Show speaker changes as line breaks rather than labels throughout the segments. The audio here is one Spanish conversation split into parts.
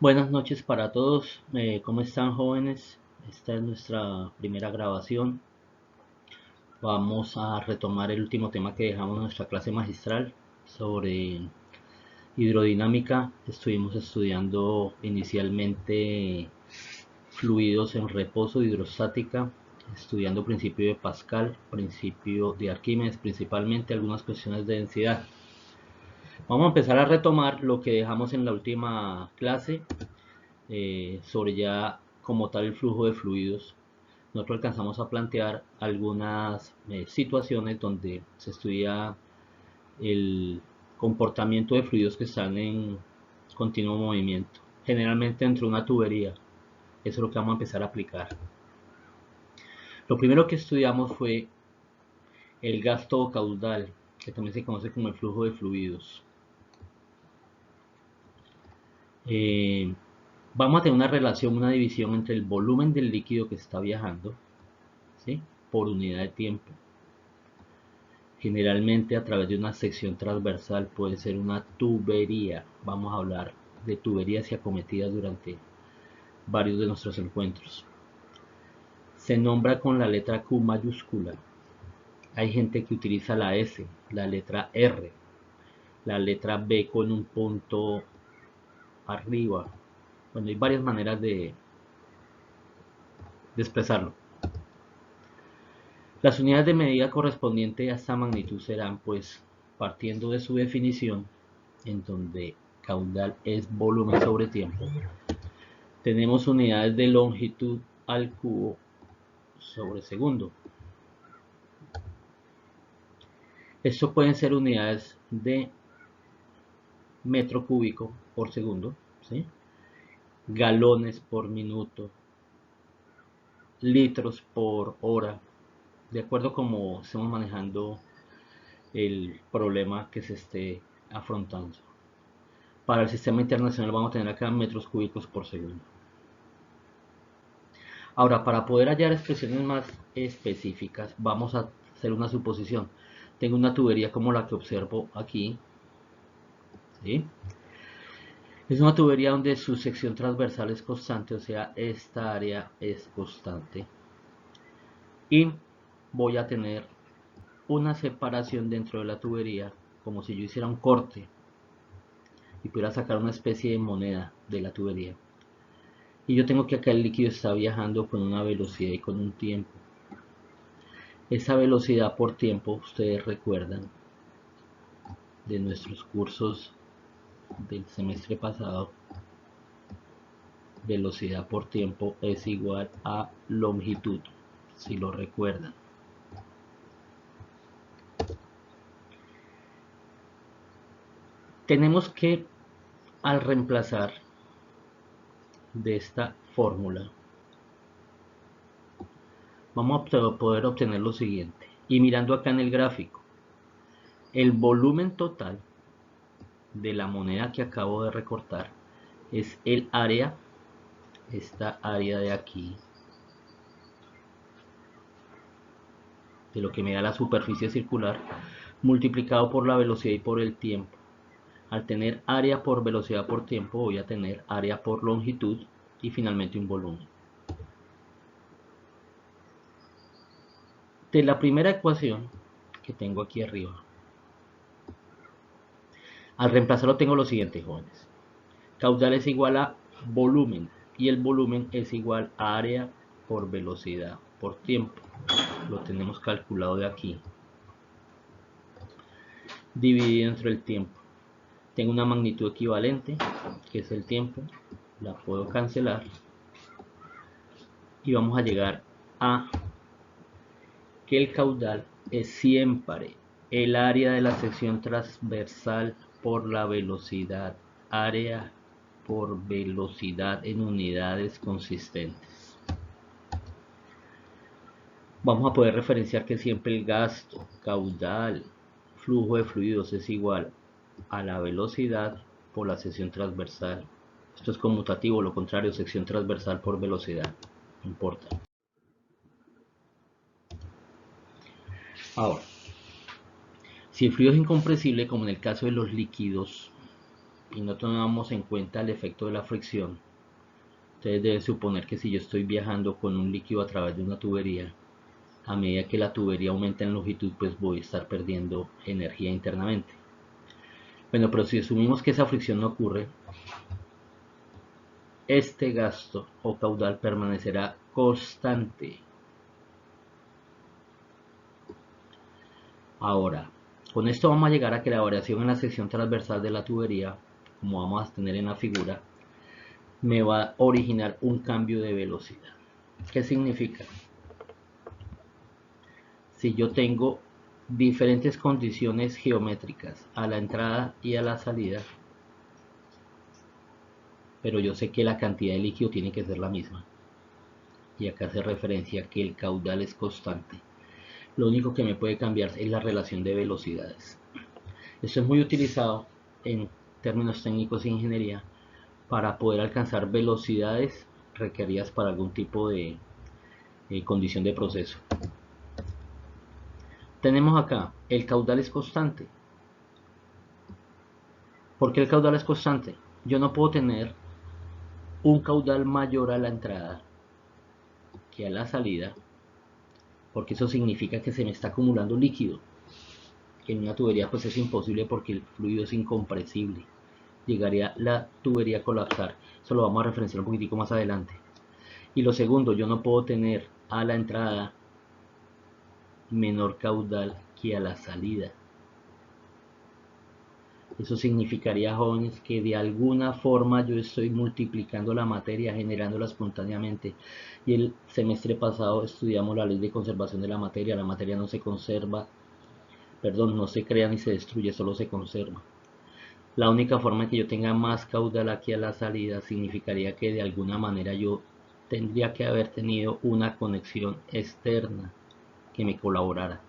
Buenas noches para todos. ¿Cómo están, jóvenes? Esta es nuestra primera grabación. Vamos a retomar el último tema que dejamos en nuestra clase magistral sobre hidrodinámica. Estuvimos estudiando inicialmente fluidos en reposo, hidrostática, estudiando principio de Pascal, principio de Arquímedes, principalmente algunas cuestiones de densidad. Vamos a empezar a retomar lo que dejamos en la última clase sobre ya como tal el flujo de fluidos. Nosotros alcanzamos a plantear algunas situaciones donde se estudia el comportamiento de fluidos que están en continuo movimiento, generalmente dentro de una tubería. Eso es lo que vamos a empezar a aplicar. Lo primero que estudiamos fue el gasto caudal, que también se conoce como el flujo de fluidos. Vamos a tener una relación, una división entre el volumen del líquido que está viajando, ¿sí?, por unidad de tiempo. Generalmente a través de una sección transversal, puede ser una tubería. Vamos a hablar de tuberías y acometidas durante varios de nuestros encuentros. Se nombra con la letra Q mayúscula. Hay gente que utiliza la S, la letra R, la letra B con un punto arriba. Bueno, hay varias maneras de expresarlo. Las unidades de medida correspondientes a esta magnitud serán, pues, partiendo de su definición, en donde caudal es volumen sobre tiempo, tenemos unidades de longitud al cubo sobre segundo. Esto pueden ser unidades de metro cúbico por segundo, ¿sí?, galones por minuto, litros por hora, de acuerdo a cómo estemos manejando el problema que se esté afrontando. Para el sistema internacional vamos a tener acá metros cúbicos por segundo. Ahora, para poder hallar expresiones más específicas, vamos a hacer una suposición. Tengo una tubería como la que observo aquí, ¿sí? Es una tubería donde su sección transversal es constante, o sea, esta área es constante. Y voy a tener una separación dentro de la tubería, como si yo hiciera un corte y pudiera sacar una especie de moneda de la tubería. Y yo tengo que acá el líquido está viajando con una velocidad y con un tiempo. Esa velocidad por tiempo, ustedes recuerdan de nuestros cursos del semestre pasado, velocidad por tiempo es igual a longitud, si lo recuerdan. Tenemos que, al reemplazar de esta fórmula, vamos a poder obtener lo siguiente. Y mirando acá en el gráfico, el volumen total de la moneda que acabo de recortar es el área, esta área de aquí, de lo que me da la superficie circular, multiplicado por la velocidad y por el tiempo. Al tener área por velocidad por tiempo, voy a tener área por longitud y finalmente un volumen. De la primera ecuación que tengo aquí arriba, al reemplazarlo tengo lo siguiente, jóvenes. Caudal es igual a volumen y el volumen es igual a área por velocidad por tiempo. Lo tenemos calculado de aquí, dividido entre el tiempo. Tengo una magnitud equivalente, que es el tiempo, la puedo cancelar y vamos a llegar a que el caudal es siempre el área de la sección transversal por la velocidad, área por velocidad en unidades consistentes. Vamos a poder referenciar que siempre el gasto, caudal, flujo de fluidos es igual a la velocidad por la sección transversal. Esto es conmutativo, lo contrario, sección transversal por velocidad, no importa. Ahora, si el fluido es incompresible, como en el caso de los líquidos, y no tomamos en cuenta el efecto de la fricción, ustedes deben suponer que si yo estoy viajando con un líquido a través de una tubería, a medida que la tubería aumenta en longitud, pues voy a estar perdiendo energía internamente. Bueno, pero si asumimos que esa fricción no ocurre, este gasto o caudal permanecerá constante. Ahora, con esto vamos a llegar a que la variación en la sección transversal de la tubería, como vamos a tener en la figura, me va a originar un cambio de velocidad. ¿Qué significa? Si yo tengo diferentes condiciones geométricas a la entrada y a la salida, pero yo sé que la cantidad de líquido tiene que ser la misma, y acá hace referencia a que el caudal es constante. Lo único que me puede cambiar es la relación de velocidades. Esto es muy utilizado en términos técnicos de ingeniería para poder alcanzar velocidades requeridas para algún tipo de condición de proceso. Tenemos acá, el caudal es constante. ¿Por qué el caudal es constante? Yo no puedo tener un caudal mayor a la entrada que a la salida, porque eso significa que se me está acumulando líquido. En una tubería pues es imposible porque el fluido es incompresible. Llegaría la tubería a colapsar. Eso lo vamos a referenciar un poquitico más adelante. Y lo segundo, yo no puedo tener a la entrada menor caudal que a la salida. Eso significaría, jóvenes, que de alguna forma yo estoy multiplicando la materia, generándola espontáneamente. Y el semestre pasado estudiamos la ley de conservación de la materia. La materia no se conserva, perdón, no se crea ni se destruye, solo se conserva. La única forma que yo tenga más caudal aquí a la salida significaría que de alguna manera yo tendría que haber tenido una conexión externa que me colaborara.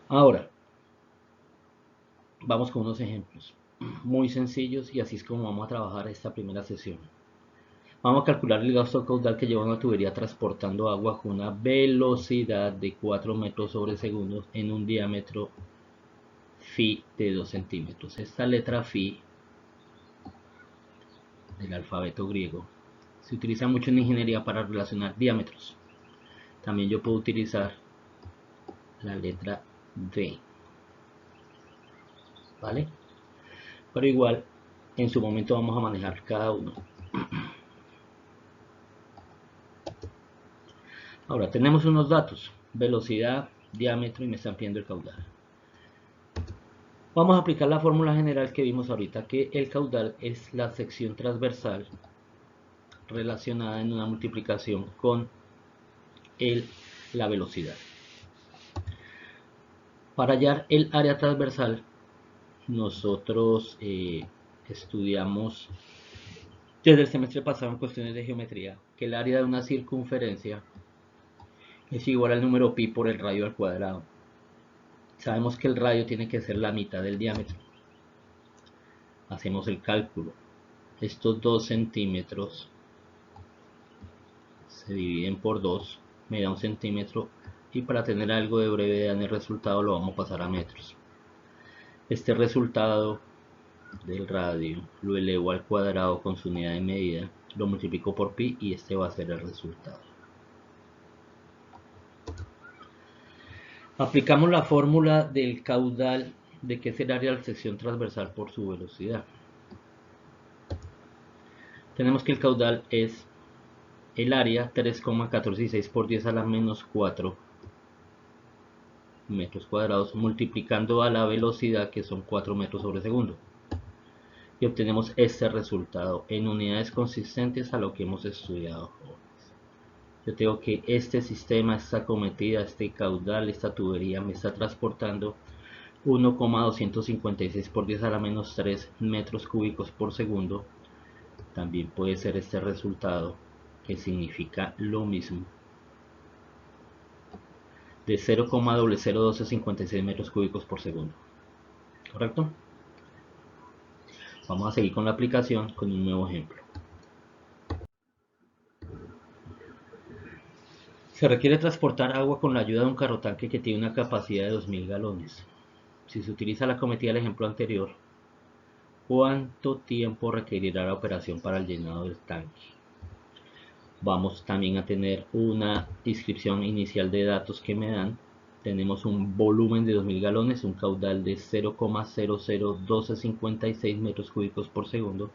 Ahora, vamos con unos ejemplos muy sencillos y así es como vamos a trabajar esta primera sesión. Vamos a calcular el gasto caudal que lleva una tubería transportando agua con una velocidad de 4 metros sobre segundo en un diámetro phi de 2 centímetros. Esta letra phi del alfabeto griego se utiliza mucho en ingeniería para relacionar diámetros. También yo puedo utilizar la letra D, ¿vale? Pero igual, en su momento vamos a manejar cada uno. Ahora, tenemos unos datos, velocidad, diámetro y me están pidiendo el caudal. Vamos a aplicar la fórmula general que vimos ahorita, que el caudal es la sección transversal relacionada en una multiplicación con la velocidad. Para hallar el área transversal, nosotros estudiamos desde el semestre pasado en cuestiones de geometría que el área de una circunferencia es igual al número pi por el radio al cuadrado. Sabemos que el radio tiene que ser la mitad del diámetro. Hacemos el cálculo. Estos 2 centímetros se dividen por 2, me da 1 centímetro, y para tener algo de brevedad en el resultado lo vamos a pasar a metros. Este resultado del radio lo elevo al cuadrado con su unidad de medida, lo multiplico por pi y este va a ser el resultado. Aplicamos la fórmula del caudal de que es el área de la sección transversal por su velocidad. Tenemos que el caudal es el área 3,146 por 10 a la menos 4 metros cuadrados multiplicando a la velocidad que son 4 metros sobre segundo. Y obtenemos este resultado en unidades consistentes a lo que hemos estudiado. Yo tengo que este sistema, esta cometida, este caudal, esta tubería me está transportando 1,256 por 10 a la menos 3 metros cúbicos por segundo. También puede ser este resultado, que significa lo mismo, de 0,001256 metros cúbicos por segundo. ¿Correcto? Vamos a seguir con la aplicación con un nuevo ejemplo. Se requiere transportar agua con la ayuda de un carrotanque que tiene una capacidad de 2000 galones. si se utiliza la cometida del ejemplo anterior, ¿cuánto tiempo requerirá la operación para el llenado del tanque? Vamos también a tener una inscripción inicial de datos que me dan. Tenemos un volumen de 2000 galones, un caudal de 0,001256 metros cúbicos por segundo,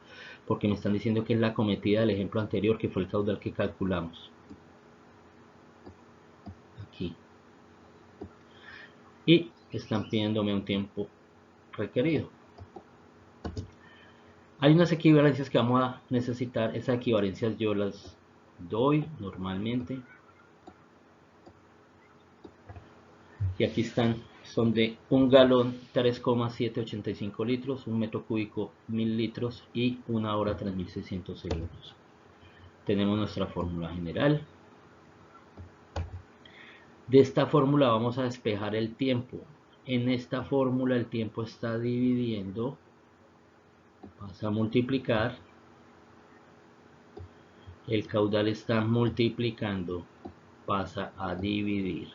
porque me están diciendo que es la cometida del ejemplo anterior, que fue el caudal que calculamos aquí, y están pidiéndome un tiempo requerido. Hay unas equivalencias que vamos a necesitar. Esas equivalencias yo las doy normalmente, y aquí están. Son de un galón 3,785 litros, un metro cúbico 1000 litros y una hora 3600 segundos. Tenemos nuestra fórmula general. De esta fórmula vamos a despejar el tiempo. En esta fórmula el tiempo está dividiendo, vas a multiplicar, el caudal está multiplicando, pasa a dividir.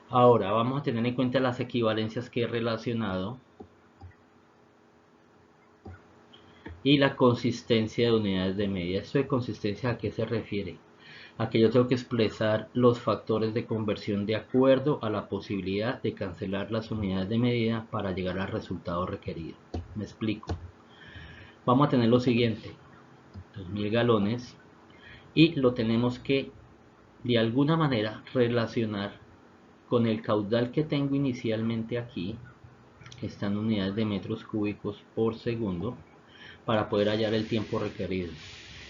Ahora vamos a tener en cuenta las equivalencias que he relacionado y la consistencia de unidades de medida. ¿Esto de consistencia a qué se refiere? A que yo tengo que expresar los factores de conversión de acuerdo a la posibilidad de cancelar las unidades de medida para llegar al resultado requerido. Me explico. Vamos a tener lo siguiente: 2000 galones, y lo tenemos que de alguna manera relacionar con el caudal que tengo inicialmente aquí, que está en unidades de metros cúbicos por segundo, para poder hallar el tiempo requerido.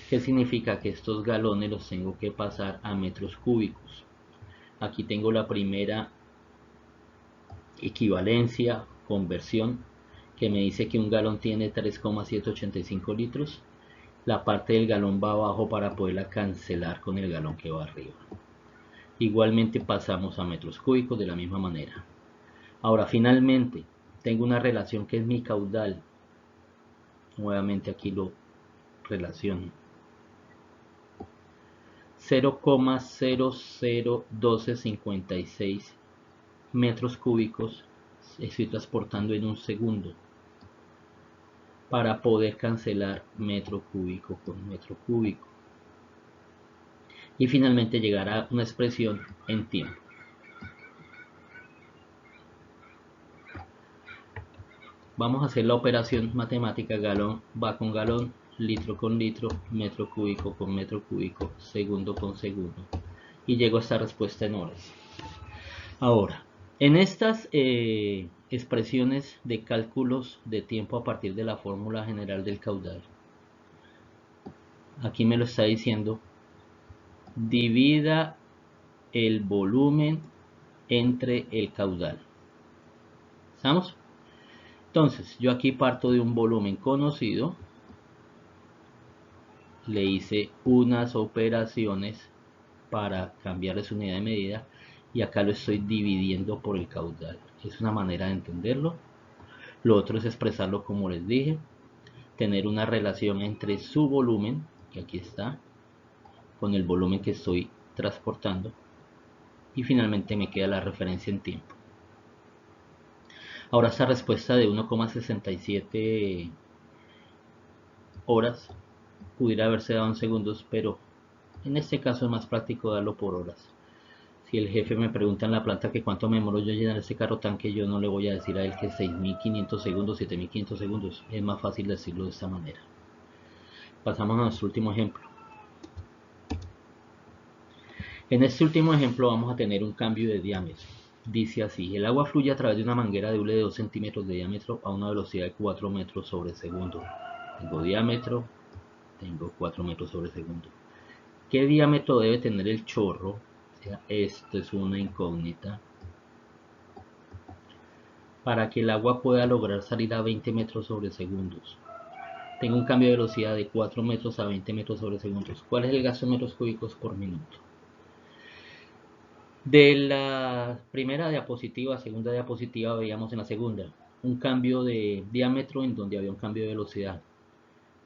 ¿Qué significa? Que estos galones los tengo que pasar a metros cúbicos. Aquí tengo la primera equivalencia, conversión, que me dice que un galón tiene 3,785 litros. La parte del galón va abajo para poderla cancelar con el galón que va arriba. Igualmente pasamos a metros cúbicos de la misma manera. Ahora finalmente tengo una relación que es mi caudal. Nuevamente aquí lo relaciono. 0,001256 metros cúbicos estoy transportando en un segundo para poder cancelar metro cúbico con metro cúbico y finalmente llegar a una expresión en tiempo. Vamos a hacer la operación matemática: galón va con galón, litro con litro, metro cúbico con metro cúbico, segundo con segundo, y llego a esta respuesta en horas. Ahora, en estas expresiones de cálculos de tiempo a partir de la fórmula general del caudal, aquí me lo está diciendo: divida el volumen entre el caudal. ¿Estamos? Entonces, yo aquí parto de un volumen conocido, le hice unas operaciones para cambiar su unidad de medida y acá lo estoy dividiendo por el caudal. Es una manera de entenderlo. Lo otro es expresarlo como les dije, tener una relación entre su volumen, que aquí está, con el volumen que estoy transportando, y finalmente me queda la referencia en tiempo. Ahora esta respuesta de 1,67 horas pudiera haberse dado en segundos, pero en este caso es más práctico darlo por horas. Si el jefe me pregunta en la planta que cuánto me demoro yo llenar este carro tanque, yo no le voy a decir a él que 6500 segundos, 7500 segundos. Es más fácil decirlo de esta manera. Pasamos a nuestro último ejemplo. En este último ejemplo vamos a tener un cambio de diámetro. Dice así: el agua fluye a través de una manguera de hule de 2 centímetros de diámetro a una velocidad de 4 metros sobre segundo. Tengo diámetro, tengo 4 metros sobre segundo. ¿Qué diámetro debe tener el chorro? O sea, esto es una incógnita. Para que el agua pueda lograr salir a 20 metros sobre segundos. Tengo un cambio de velocidad de 4 metros a 20 metros sobre segundos. ¿Cuál es el gasto en metros cúbicos por minuto? De la primera diapositiva a segunda diapositiva veíamos en la segunda un cambio de diámetro en donde había un cambio de velocidad.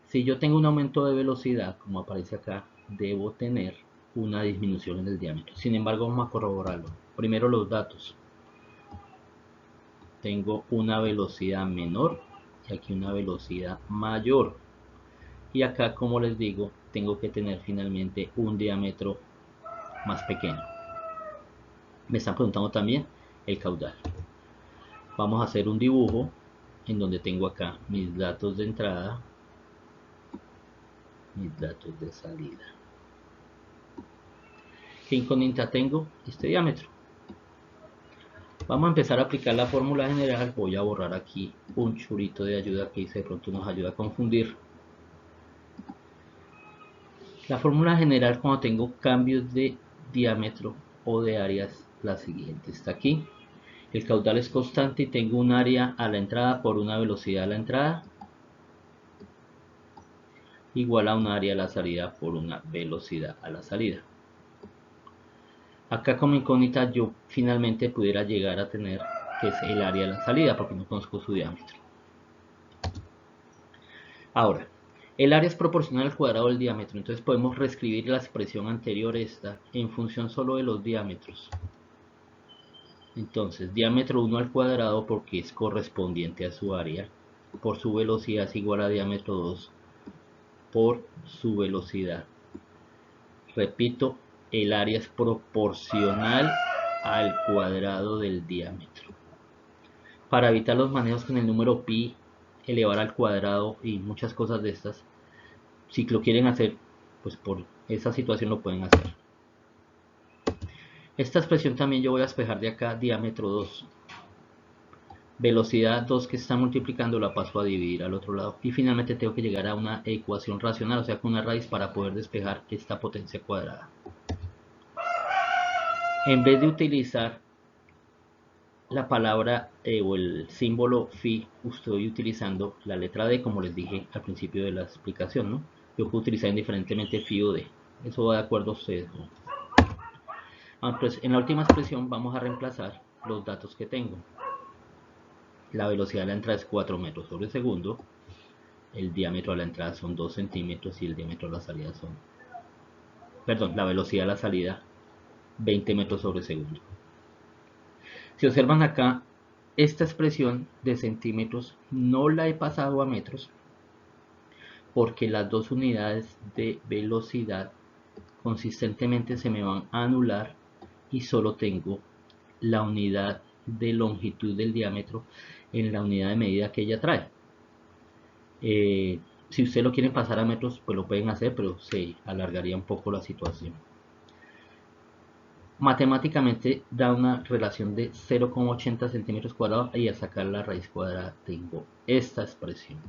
Si yo tengo un aumento de velocidad, como aparece acá, debo tener una disminución en el diámetro. Sin embargo, vamos a corroborarlo. Primero los datos. Tengo una velocidad menor y aquí una velocidad mayor. Y acá, como les digo, tengo que tener finalmente un diámetro más pequeño. Me están preguntando también el caudal. Vamos a hacer un dibujo en donde tengo acá mis datos de entrada, mis datos de salida. ¿Qué incógnita tengo? Este diámetro. Vamos a empezar a aplicar la fórmula general. Voy a borrar aquí un churito de ayuda que de pronto nos ayuda a confundir. La fórmula general cuando tengo cambios de diámetro o de áreas, la siguiente está aquí. El caudal es constante y tengo un área a la entrada por una velocidad a la entrada igual a un área a la salida por una velocidad a la salida. Acá como incógnita yo finalmente pudiera llegar a tener que es el área de la salida porque no conozco su diámetro. Ahora, el área es proporcional al cuadrado del diámetro, entonces podemos reescribir la expresión anterior esta en función solo de los diámetros. Entonces, diámetro 1 al cuadrado porque es correspondiente a su área, por su velocidad es igual a diámetro 2 por su velocidad. Repito, el área es proporcional al cuadrado del diámetro. Para evitar los manejos con el número pi, elevar al cuadrado y muchas cosas de estas, si lo quieren hacer, pues por esa situación lo pueden hacer. Esta expresión también yo voy a despejar de acá diámetro 2. Velocidad 2 que está multiplicando la paso a dividir al otro lado. Y finalmente tengo que llegar a una ecuación racional, o sea con una raíz para poder despejar esta potencia cuadrada. En vez de utilizar la palabra o el símbolo phi, estoy utilizando la letra D como les dije al principio de la explicación, ¿no? Yo puedo utilizar indiferentemente phi o D. Eso va de acuerdo a ustedes, ¿no? Entonces, en la última expresión vamos a reemplazar los datos que tengo. La velocidad de la entrada es 4 metros sobre segundo. El diámetro de la entrada son 2 centímetros y el diámetro de la salida son... Perdón, la velocidad de la salida 20 metros sobre segundo. Si observan acá, esta expresión de centímetros no la he pasado a metros porque las dos unidades de velocidad consistentemente se me van a anular y solo tengo la unidad de longitud del diámetro en la unidad de medida que ella trae. Si ustedes lo quieren pasar a metros, pues lo pueden hacer, pero se alargaría un poco la situación. Matemáticamente da una relación de 0,80 centímetros cuadrados y al sacar la raíz cuadrada tengo esta expresión.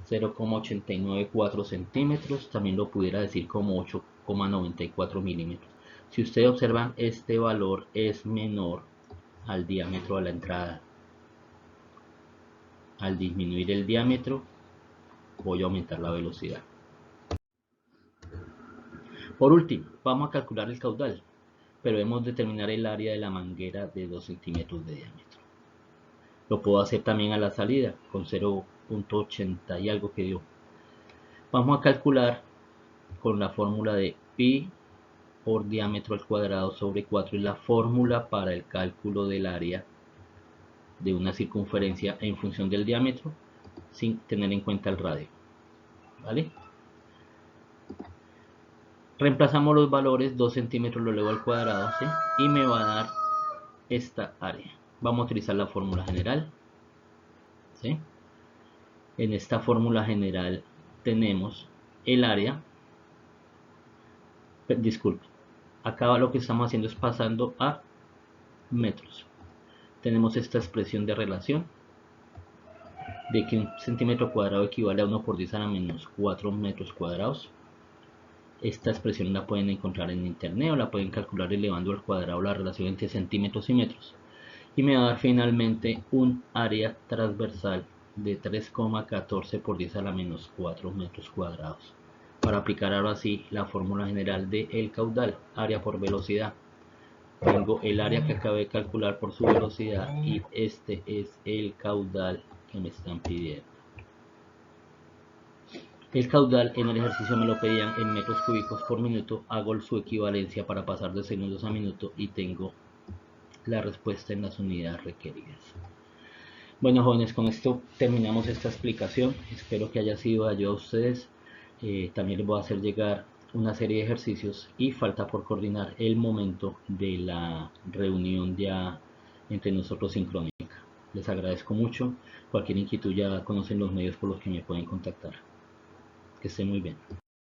0,894 centímetros, también lo pudiera decir como 8,94 milímetros. Si ustedes observan, este valor es menor al diámetro de la entrada. Al disminuir el diámetro, voy a aumentar la velocidad. Por último, vamos a calcular el caudal, pero debemos determinar el área de la manguera de 2 centímetros de diámetro. Lo puedo hacer también a la salida, con 0,80 y algo que dio. Vamos a calcular con la fórmula de pi por diámetro al cuadrado sobre 4 es la fórmula para el cálculo del área de una circunferencia en función del diámetro sin tener en cuenta el radio. ¿Vale? Reemplazamos los valores, 2 centímetros lo elevo al cuadrado, ¿sí? Y me va a dar esta área. Vamos a utilizar la fórmula general, ¿sí? En esta fórmula general tenemos el área, disculpe, acá lo que estamos haciendo es pasando a metros. Tenemos esta expresión de relación de que un centímetro cuadrado equivale a 1 por 10 a la menos 4 metros cuadrados. Esta expresión la pueden encontrar en internet o la pueden calcular elevando al cuadrado la relación entre centímetros y metros. Y me va a dar finalmente un área transversal de 3,14 por 10 a la menos 4 metros cuadrados. Para aplicar ahora sí la fórmula general del caudal, área por velocidad. Tengo el área que acabé de calcular por su velocidad y este es el caudal que me están pidiendo. El caudal en el ejercicio me lo pedían en metros cúbicos por minuto. Hago su equivalencia para pasar de segundos a minuto y tengo la respuesta en las unidades requeridas. Bueno, jóvenes, con esto terminamos esta explicación. Espero que haya sido de ayuda a ustedes. También les voy a hacer llegar una serie de ejercicios y falta por coordinar el momento de la reunión ya entre nosotros sincrónica. Les agradezco mucho. Cualquier inquietud ya conocen los medios por los que me pueden contactar. Que estén muy bien.